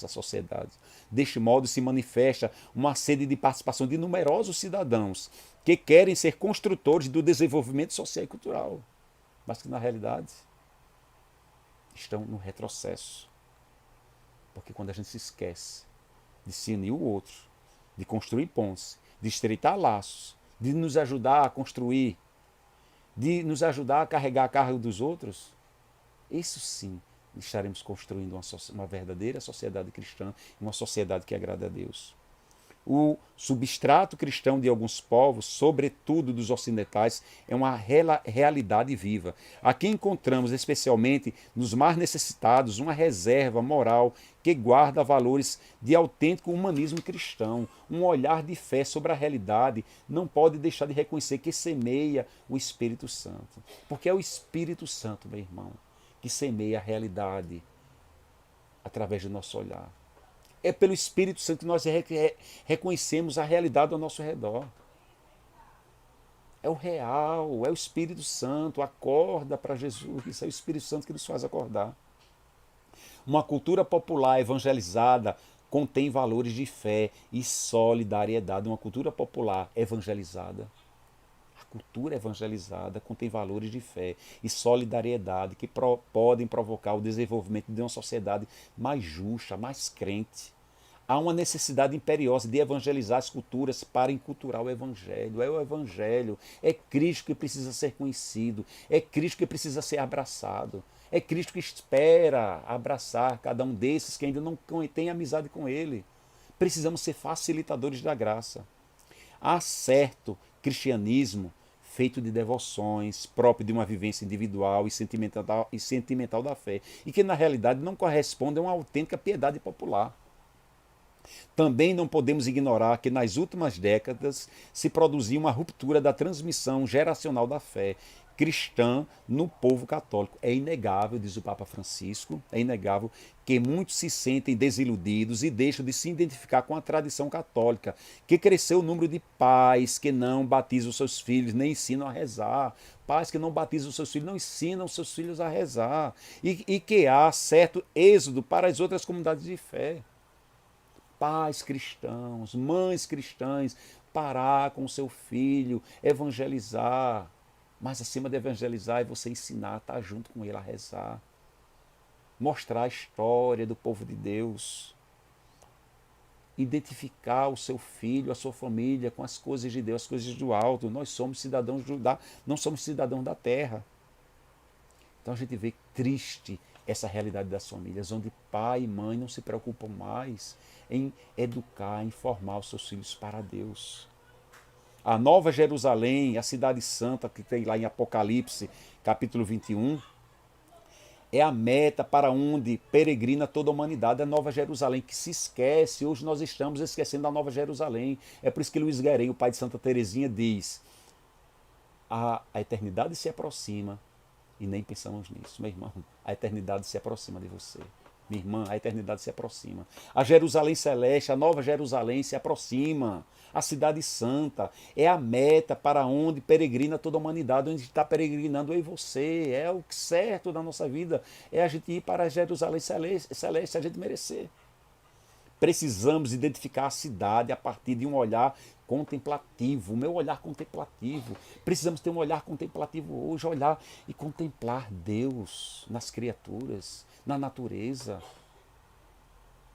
sociedade. Deste modo se manifesta uma sede de participação de numerosos cidadãos que querem ser construtores do desenvolvimento social e cultural, mas que na realidade estão no retrocesso. Porque quando a gente se esquece de se unir o outro, de construir pontes, de estreitar laços, de nos ajudar a construir, de nos ajudar a carregar a carga dos outros, isso sim estaremos construindo uma verdadeira sociedade cristã, uma sociedade que agrada a Deus. O substrato cristão de alguns povos, sobretudo dos ocidentais, é uma realidade viva. Aqui encontramos, especialmente nos mais necessitados, uma reserva moral que guarda valores de autêntico humanismo cristão. Um olhar de fé sobre a realidade não pode deixar de reconhecer que semeia o Espírito Santo. Porque é o Espírito Santo, meu irmão, que semeia a realidade através do nosso olhar. É pelo Espírito Santo que nós reconhecemos a realidade ao nosso redor. É o real, é o Espírito Santo. Acorda para Jesus. Isso é o Espírito Santo que nos faz acordar. Uma cultura popular evangelizada contém valores de fé e solidariedade. Uma cultura popular evangelizada. A cultura evangelizada contém valores de fé e solidariedade que podem provocar o desenvolvimento de uma sociedade mais justa, mais crente. Há uma necessidade imperiosa de evangelizar as culturas para enculturar o Evangelho. É o Evangelho, é Cristo que precisa ser conhecido, é Cristo que precisa ser abraçado, é Cristo que espera abraçar cada um desses que ainda não tem amizade com Ele. Precisamos ser facilitadores da graça. Há certo cristianismo feito de devoções, próprio de uma vivência individual e sentimental da fé, e que na realidade não corresponde a uma autêntica piedade popular. Também não podemos ignorar que nas últimas décadas se produziu uma ruptura da transmissão geracional da fé cristã no povo católico. É inegável, diz o Papa Francisco, é inegável que muitos se sentem desiludidos e deixam de se identificar com a tradição católica, que cresceu o número de pais que não batizam os seus filhos, nem ensinam a rezar, pais que não batizam os seus filhos, não ensinam os seus filhos a rezar, e que há certo êxodo para as outras comunidades de fé. Pais cristãos, mães cristãs, parar com o seu filho, evangelizar. Mas acima de evangelizar é você ensinar, estar junto com ele a rezar. Mostrar a história do povo de Deus. Identificar o seu filho, a sua família com as coisas de Deus, as coisas do alto. Nós somos cidadãos não somos cidadãos da terra. Então a gente vê triste essa realidade das famílias, onde pai e mãe não se preocupam mais em educar, em formar os seus filhos para Deus. A Nova Jerusalém, a cidade santa que tem lá em Apocalipse, capítulo 21, é a meta para onde peregrina toda a humanidade, a Nova Jerusalém, que se esquece. Hoje nós estamos esquecendo da Nova Jerusalém. É por isso que Luiz Guérin, o pai de Santa Teresinha, diz: a eternidade se aproxima e nem pensamos nisso. Meu irmão, a eternidade se aproxima de você. Minha irmã, a eternidade se aproxima. A Jerusalém Celeste, a Nova Jerusalém se aproxima. A cidade santa é a meta para onde peregrina toda a humanidade, onde está peregrinando eu e você. É o certo da nossa vida, é a gente ir para a Jerusalém Celeste, a gente merecer. Precisamos identificar a cidade a partir de um olhar contemplativo, o meu olhar contemplativo. Precisamos ter um olhar contemplativo hoje, olhar e contemplar Deus nas criaturas, na natureza.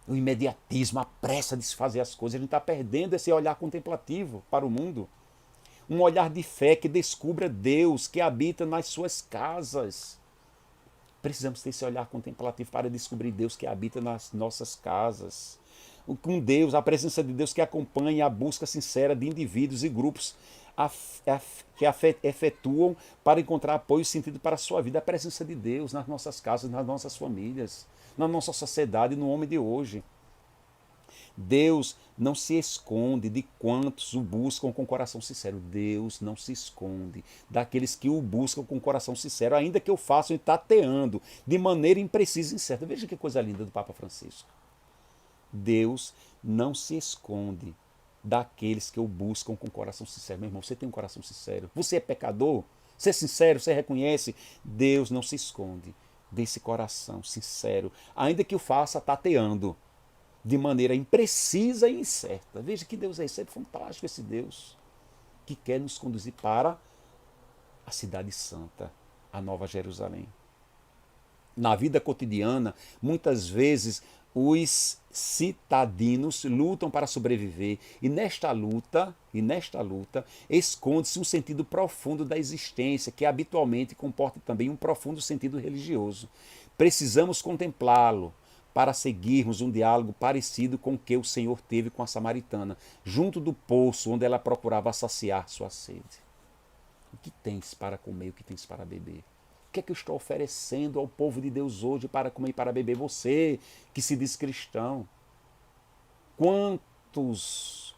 O imediatismo, a pressa de se fazer as coisas, a gente está perdendo esse olhar contemplativo para o mundo. Um olhar de fé que descubra Deus, que habita nas suas casas. Precisamos ter esse olhar contemplativo para descobrir Deus que habita nas nossas casas. Com Deus, a presença de Deus que acompanha a busca sincera de indivíduos e grupos que efetuam para encontrar apoio e sentido para a sua vida. A presença de Deus nas nossas casas, nas nossas famílias, na nossa sociedade, no homem de hoje. Deus não se esconde de quantos o buscam com coração sincero. Deus não se esconde daqueles que o buscam com coração sincero, ainda que o façam tateando, de maneira imprecisa e incerta. Veja que coisa linda do Papa Francisco. Deus não se esconde daqueles que o buscam com coração sincero. Meu irmão, você tem um coração sincero? Você é pecador? Você é sincero? Você reconhece? Deus não se esconde desse coração sincero, ainda que o faça tateando, de maneira imprecisa e incerta. Veja que Deus é esse, é fantástico esse Deus, que quer nos conduzir para a cidade santa, a Nova Jerusalém. Na vida cotidiana, muitas vezes os citadinos lutam para sobreviver e nesta luta esconde-se um sentido profundo da existência que habitualmente comporta também um profundo sentido religioso. Precisamos contemplá-lo para seguirmos um diálogo parecido com o que o Senhor teve com a samaritana, junto do poço onde ela procurava saciar sua sede. O que tens para comer, o que tens para beber? O que é que eu estou oferecendo ao povo de Deus hoje para comer e para beber? Você que se diz cristão. Quantas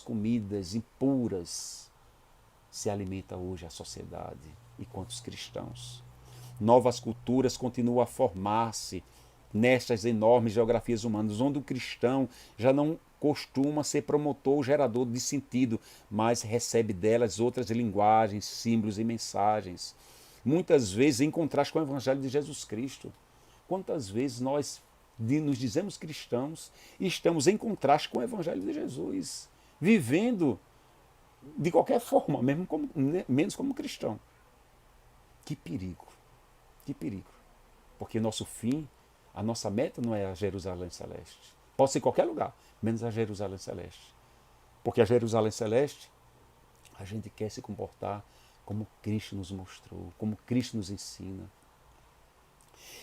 comidas impuras se alimenta hoje a sociedade e quantos cristãos? Novas culturas continuam a formar-se nestas enormes geografias humanas, onde o cristão já não costuma ser promotor, gerador de sentido, mas recebe delas outras linguagens, símbolos e mensagens. Muitas vezes em contraste com o Evangelho de Jesus Cristo. Quantas vezes nós nos dizemos cristãos e estamos em contraste com o Evangelho de Jesus, vivendo de qualquer forma, menos como cristão. Que perigo, que perigo. Porque nosso fim, a nossa meta não é a Jerusalém Celeste. Pode ser qualquer lugar, menos a Jerusalém Celeste. Porque a Jerusalém Celeste, a gente quer se comportar como Cristo nos mostrou, como Cristo nos ensina.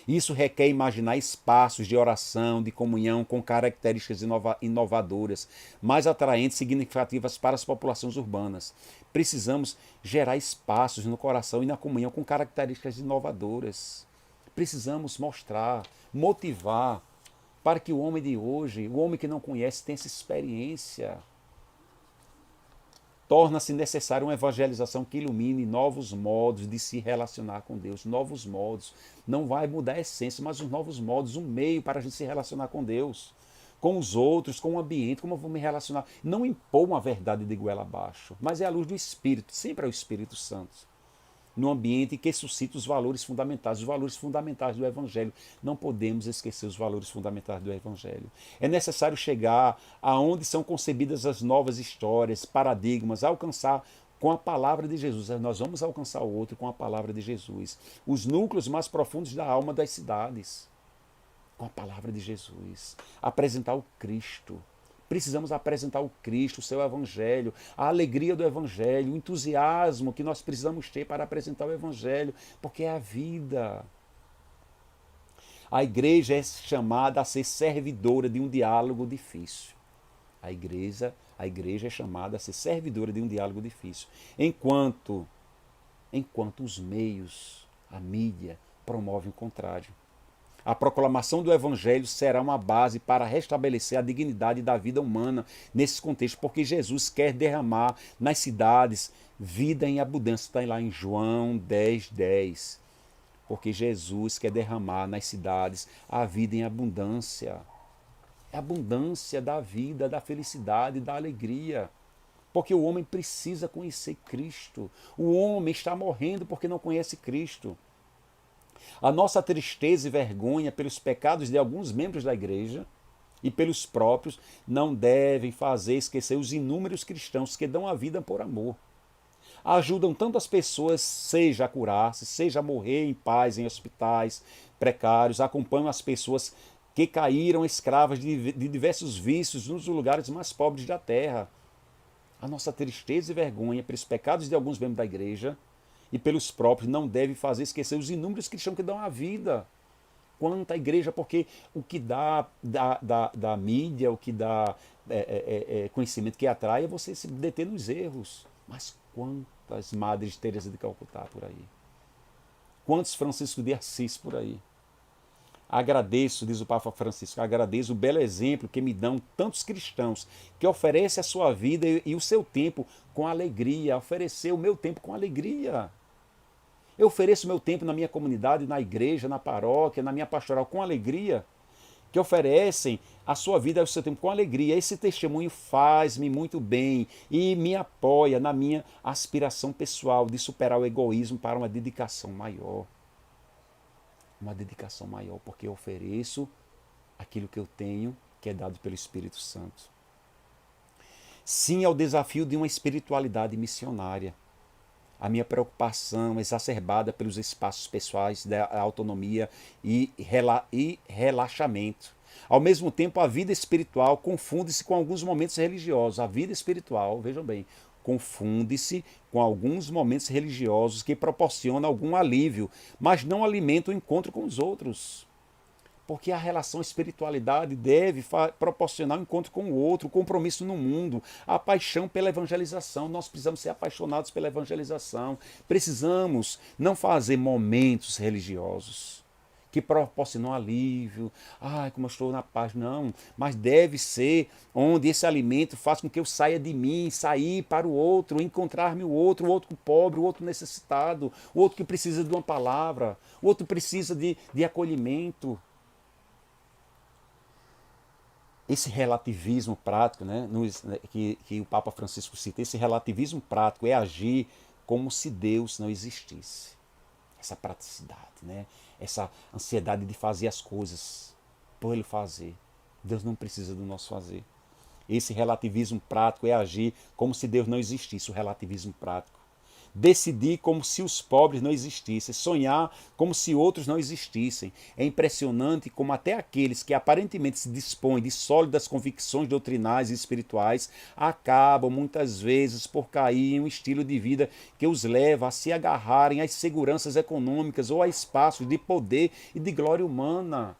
Isso requer imaginar espaços de oração, de comunhão com características inovadoras, mais atraentes e significativas para as populações urbanas. Precisamos gerar espaços no coração e na comunhão com características inovadoras. Precisamos mostrar, motivar, para que o homem de hoje, o homem que não conhece, tenha essa experiência. Torna-se necessária uma evangelização que ilumine novos modos de se relacionar com Deus. Novos modos. Não vai mudar a essência, mas os novos modos, um meio para a gente se relacionar com Deus, com os outros, com o ambiente, como eu vou me relacionar. Não impor uma verdade de goela abaixo, mas é a luz do Espírito, sempre é o Espírito Santo. no ambiente que suscita os valores fundamentais. Os valores fundamentais do Evangelho. Não podemos esquecer os valores fundamentais do Evangelho. É necessário chegar aonde são concebidas as novas histórias, paradigmas, alcançar com a palavra de Jesus. Nós vamos alcançar o outro com a palavra de Jesus. Os núcleos mais profundos da alma das cidades. Com a palavra de Jesus. Apresentar o Cristo. Precisamos apresentar o Cristo, o seu Evangelho, a alegria do Evangelho, o entusiasmo que nós precisamos ter para apresentar o Evangelho, porque é a vida. A igreja é chamada a ser servidora de um diálogo difícil. A igreja é chamada a ser servidora de um diálogo difícil. Enquanto os meios, a mídia, promovem o contrário. A proclamação do Evangelho será uma base para restabelecer a dignidade da vida humana nesse contexto, porque Jesus quer derramar nas cidades vida em abundância. Está lá em João 10:10. Porque Jesus quer derramar nas cidades a vida em abundância. A abundância da vida, da felicidade, da alegria. Porque o homem precisa conhecer Cristo. O homem está morrendo porque não conhece Cristo. A nossa tristeza e vergonha pelos pecados de alguns membros da igreja e pelos próprios não devem fazer esquecer os inúmeros cristãos que dão a vida por amor. Ajudam tantas pessoas, seja a curar-se, seja a morrer em paz em hospitais precários, acompanham as pessoas que caíram escravas de diversos vícios nos lugares mais pobres da terra. A nossa tristeza e vergonha pelos pecados de alguns membros da igreja e pelos próprios não deve fazer esquecer os inúmeros cristãos que dão a vida. Quanta igreja, porque o que dá da mídia, o que dá conhecimento que atrai é você se deter nos erros. Mas quantas Madres Teresa de Calcutá por aí? Quantos Francisco de Assis por aí? Agradeço, diz o Papa Francisco, agradeço o belo exemplo que me dão tantos cristãos que oferecem a sua vida e o seu tempo com alegria, oferecer o meu tempo com alegria. Eu ofereço meu tempo na minha comunidade, na igreja, na paróquia, na minha pastoral com alegria, que oferecem a sua vida e o seu tempo com alegria. Esse testemunho faz-me muito bem e me apoia na minha aspiração pessoal de superar o egoísmo para uma dedicação maior. Uma dedicação maior, porque eu ofereço aquilo que eu tenho, que é dado pelo Espírito Santo. Sim ao desafio de uma espiritualidade missionária. A minha preocupação exacerbada pelos espaços pessoais da autonomia e relaxamento. Ao mesmo tempo, a vida espiritual confunde-se com alguns momentos religiosos. A vida espiritual, vejam bem, confunde-se com alguns momentos religiosos que proporcionam algum alívio, mas não alimentam o encontro com os outros. Porque a relação espiritualidade deve proporcionar o encontro com o outro, o compromisso no mundo, a paixão pela evangelização. Nós precisamos ser apaixonados pela evangelização. Precisamos não fazer momentos religiosos que proporcionam alívio. Ai, como eu estou na paz. Não, mas deve ser onde esse alimento faz com que eu saia de mim, sair para o outro, encontrar-me o outro pobre, o outro necessitado, o outro que precisa de uma palavra, o outro precisa de acolhimento. Esse relativismo prático, né, que o Papa Francisco cita, esse relativismo prático é agir como se Deus não existisse. Essa praticidade, né, essa ansiedade de fazer as coisas por Ele fazer. Deus não precisa do nosso fazer. Esse relativismo prático é agir como se Deus não existisse, o relativismo prático. Decidir como se os pobres não existissem, sonhar como se outros não existissem. É impressionante como até aqueles que aparentemente se dispõem de sólidas convicções doutrinais e espirituais acabam muitas vezes por cair em um estilo de vida que os leva a se agarrarem às seguranças econômicas ou a espaços de poder e de glória humana.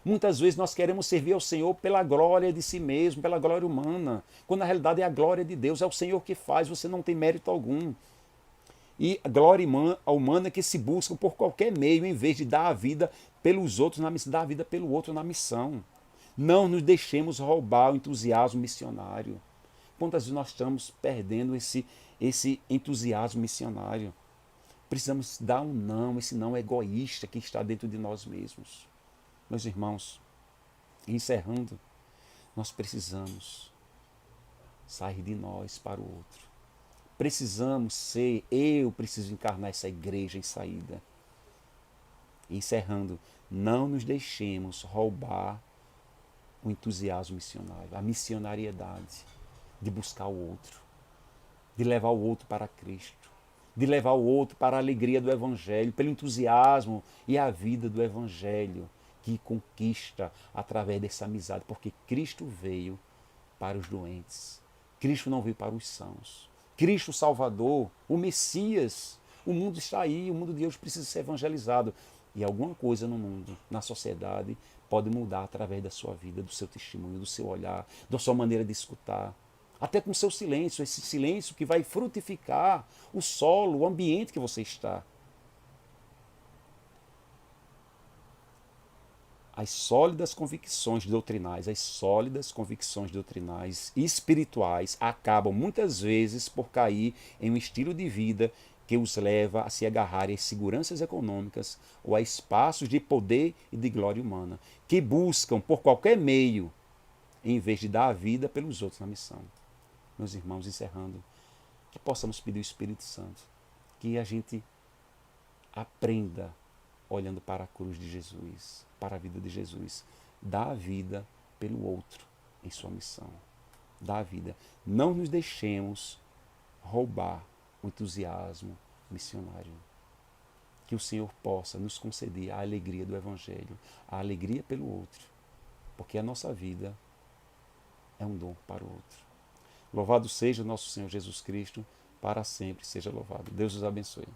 Muitas vezes nós queremos servir ao Senhor pela glória de si mesmo, pela glória humana, quando na realidade é a glória de Deus, é o Senhor que faz, você não tem mérito algum. E a glória humana que se busca por qualquer meio, em vez de dar a vida pelos outros, dar a vida pelo outro na missão. Não nos deixemos roubar o entusiasmo missionário. Quantas vezes nós estamos perdendo esse entusiasmo missionário? Precisamos dar um não, esse não egoísta que está dentro de nós mesmos. Meus irmãos, encerrando, nós precisamos sair de nós para o outro. eu preciso encarnar essa igreja em saída. Encerrando, não nos deixemos roubar o entusiasmo missionário, a missionariedade de buscar o outro, de levar o outro para Cristo, de levar o outro para a alegria do Evangelho, pelo entusiasmo e a vida do Evangelho que conquista através dessa amizade, porque Cristo veio para os doentes, Cristo não veio para os sãos. Cristo Salvador, o Messias, o mundo está aí, o mundo de Deus precisa ser evangelizado. E alguma coisa no mundo, na sociedade, pode mudar através da sua vida, do seu testemunho, do seu olhar, da sua maneira de escutar. Até com o seu silêncio, esse silêncio que vai frutificar o solo, o ambiente que você está. As sólidas convicções doutrinais e espirituais acabam muitas vezes por cair em um estilo de vida que os leva a se agarrarem às seguranças econômicas ou a espaços de poder e de glória humana, que buscam por qualquer meio, em vez de dar a vida pelos outros na missão. Meus irmãos, encerrando, que possamos pedir o Espírito Santo, que a gente aprenda olhando para a cruz de Jesus, para a vida de Jesus. Dá a vida pelo outro em sua missão. Dá a vida. Não nos deixemos roubar o entusiasmo missionário. Que o Senhor possa nos conceder a alegria do Evangelho, a alegria pelo outro, porque a nossa vida é um dom para o outro. Louvado seja o nosso Senhor Jesus Cristo, para sempre seja louvado. Deus os abençoe.